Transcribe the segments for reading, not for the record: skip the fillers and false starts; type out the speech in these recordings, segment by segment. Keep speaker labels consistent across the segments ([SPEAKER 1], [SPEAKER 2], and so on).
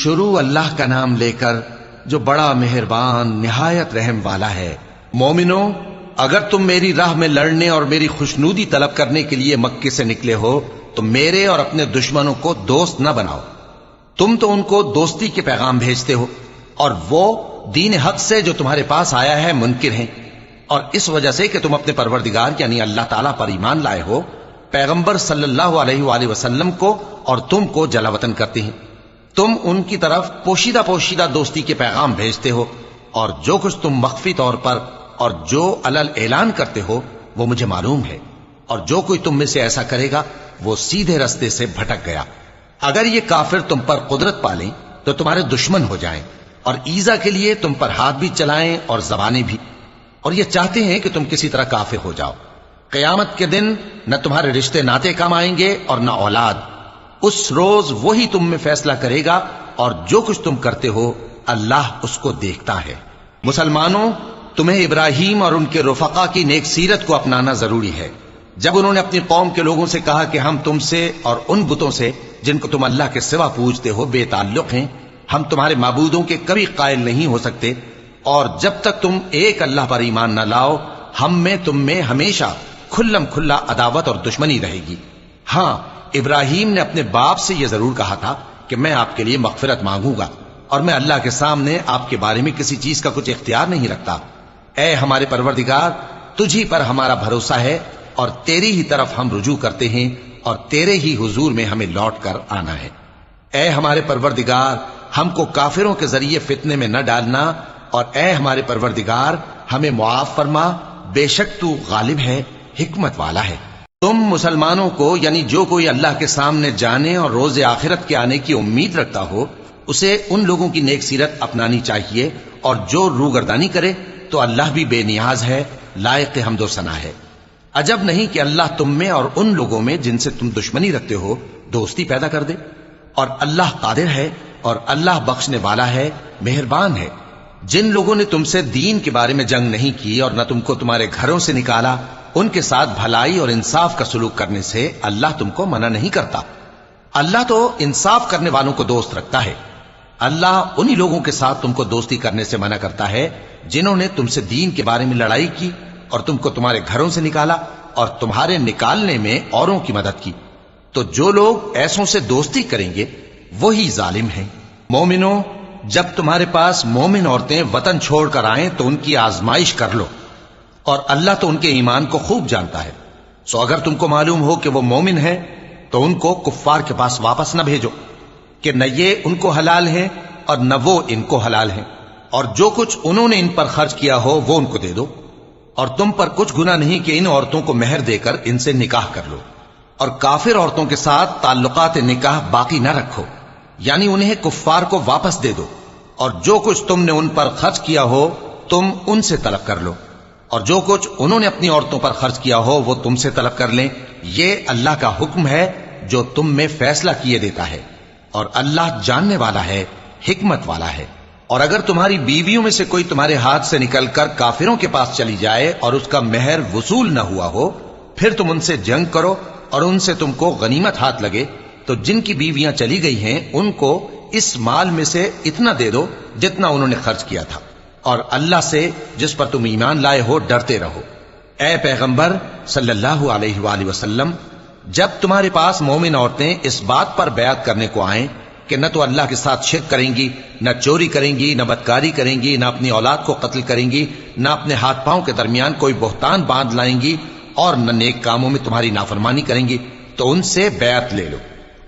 [SPEAKER 1] شروع اللہ کا نام لے کر جو بڑا مہربان نہایت رحم والا ہے۔ مومنو، اگر تم میری راہ میں لڑنے اور میری خوشنودی طلب کرنے کے لیے مکے سے نکلے ہو تو میرے اور اپنے دشمنوں کو دوست نہ بناؤ۔ تم تو ان کو دوستی کے پیغام بھیجتے ہو اور وہ دین حق سے جو تمہارے پاس آیا ہے منکر ہیں، اور اس وجہ سے کہ تم اپنے پروردگار یعنی اللہ تعالیٰ پر ایمان لائے ہو، پیغمبر صلی اللہ علیہ وآلہ وسلم کو اور تم کو جلا وطن کرتے ہیں۔ تم ان کی طرف پوشیدہ پوشیدہ دوستی کے پیغام بھیجتے ہو، اور جو کچھ تم مخفی طور پر اور جو علل اعلان کرتے ہو وہ مجھے معلوم ہے، اور جو کوئی تم میں سے ایسا کرے گا وہ سیدھے رستے سے بھٹک گیا۔ اگر یہ کافر تم پر قدرت پالیں تو تمہارے دشمن ہو جائیں، اور ایذا کے لیے تم پر ہاتھ بھی چلائیں اور زبانیں بھی، اور یہ چاہتے ہیں کہ تم کسی طرح کافر ہو جاؤ۔ قیامت کے دن نہ تمہارے رشتے ناتے کام آئیں گے اور نہ اولاد۔ اس روز وہی تم میں فیصلہ کرے گا، اور جو کچھ تم کرتے ہو اللہ اس کو دیکھتا ہے۔ مسلمانوں، تمہیں ابراہیم اور ان کے رفقا کی نیک سیرت کو اپنانا ضروری ہے۔ جب انہوں نے اپنی قوم کے لوگوں سے کہا کہ ہم تم سے اور ان بتوں سے جن کو تم اللہ کے سوا پوجتے ہو بے تعلق ہیں، ہم تمہارے معبودوں کے کبھی قائل نہیں ہو سکتے، اور جب تک تم ایک اللہ پر ایمان نہ لاؤ ہم میں تم میں ہمیشہ کھلم کھلا عداوت اور دشمنی رہے گی۔ ہاں، ابراہیم نے اپنے باپ سے یہ ضرور کہا تھا کہ میں آپ کے لیے مغفرت مانگوں گا، اور میں اللہ کے سامنے آپ کے بارے میں کسی چیز کا کچھ اختیار نہیں رکھتا۔ اے ہمارے پروردگار، تجھی پر ہمارا بھروسہ ہے اور تیری ہی طرف ہم رجوع کرتے ہیں، اور تیرے ہی حضور میں ہمیں لوٹ کر آنا ہے۔ اے ہمارے پروردگار، ہم کو کافروں کے ذریعے فتنے میں نہ ڈالنا، اور اے ہمارے پروردگار ہمیں معاف فرما، بے شک تو غالب ہے، حکمت والا ہے۔ تم مسلمانوں کو یعنی جو کوئی اللہ کے سامنے جانے اور روز آخرت کے آنے کی امید رکھتا ہو اسے ان لوگوں کی نیک سیرت اپنانی چاہیے، اور جو روگردانی کرے تو اللہ بھی بے نیاز ہے، لائق حمد و ثنا ہے۔ عجب نہیں کہ اللہ تم میں اور ان لوگوں میں جن سے تم دشمنی رکھتے ہو دوستی پیدا کر دے، اور اللہ قادر ہے اور اللہ بخشنے والا ہے، مہربان ہے۔ جن لوگوں نے تم سے دین کے بارے میں جنگ نہیں کی اور نہ تم کو تمہارے گھروں سے نکالا، ان کے ساتھ بھلائی اور انصاف کا سلوک کرنے سے اللہ تم کو منع نہیں کرتا۔ اللہ تو انصاف کرنے والوں کو دوست رکھتا ہے۔ اللہ انہی لوگوں کے ساتھ تم کو دوستی کرنے سے منع کرتا ہے جنہوں نے تم سے دین کے بارے میں لڑائی کی اور تم کو تمہارے گھروں سے نکالا اور تمہارے نکالنے میں اوروں کی مدد کی۔ تو جو لوگ ایسوں سے دوستی کریں گے وہی ظالم ہیں۔ مومنوں، جب تمہارے پاس مومن عورتیں وطن چھوڑ کر آئیں تو ان کی آزمائش کر لو، اور اللہ تو ان کے ایمان کو خوب جانتا ہے۔ سو اگر تم کو معلوم ہو کہ وہ مومن ہیں تو ان کو کفار کے پاس واپس نہ بھیجو کہ نہ یہ ان کو حلال ہیں اور نہ وہ ان کو حلال ہیں، اور جو کچھ انہوں نے ان پر خرچ کیا ہو وہ ان کو دے دو، اور تم پر کچھ گناہ نہیں کہ ان عورتوں کو مہر دے کر ان سے نکاح کر لو، اور کافر عورتوں کے ساتھ تعلقات نکاح باقی نہ رکھو، یعنی انہیں کفار کو واپس دے دو، اور جو کچھ تم نے ان پر خرچ کیا ہو تم ان سے طلب کر لو، اور جو کچھ انہوں نے اپنی عورتوں پر خرچ کیا ہو وہ تم سے طلب کر لیں۔ یہ اللہ کا حکم ہے جو تم میں فیصلہ کیے دیتا ہے، اور اللہ جاننے والا ہے، حکمت والا ہے۔ اور اگر تمہاری بیویوں میں سے کوئی تمہارے ہاتھ سے نکل کر کافروں کے پاس چلی جائے اور اس کا مہر وصول نہ ہوا ہو، پھر تم ان سے جنگ کرو اور ان سے تم کو غنیمت ہاتھ لگے، تو جن کی بیویاں چلی گئی ہیں ان کو اس مال میں سے اتنا دے دو جتنا انہوں نے خرچ کیا تھا، اور اللہ سے جس پر تم ایمان لائے ہو ڈرتے رہو۔ اے پیغمبر صلی اللہ علیہ وآلہ وسلم، جب تمہارے پاس مومن عورتیں اس بات پر بیعت کرنے کو آئیں کہ نہ تو اللہ کے ساتھ شرک کریں گی، نہ چوری کریں گی، نہ بدکاری کریں گی، نہ اپنی اولاد کو قتل کریں گی، نہ اپنے ہاتھ پاؤں کے درمیان کوئی بہتان باندھ لائیں گی، اور نہ نیک کاموں میں تمہاری نافرمانی کریں گی، تو ان سے بیعت لے لو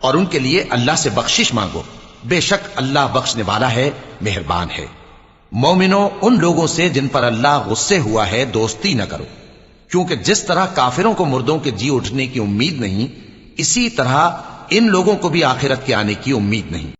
[SPEAKER 1] اور ان کے لیے اللہ سے بخشش مانگو، بے شک اللہ بخشنے والا ہے، مہربان ہے۔ مومنوں، ان لوگوں سے جن پر اللہ غصے ہوا ہے دوستی نہ کرو، کیونکہ جس طرح کافروں کو مردوں کے جی اٹھنے کی امید نہیں، اسی طرح ان لوگوں کو بھی آخرت کے آنے کی امید نہیں۔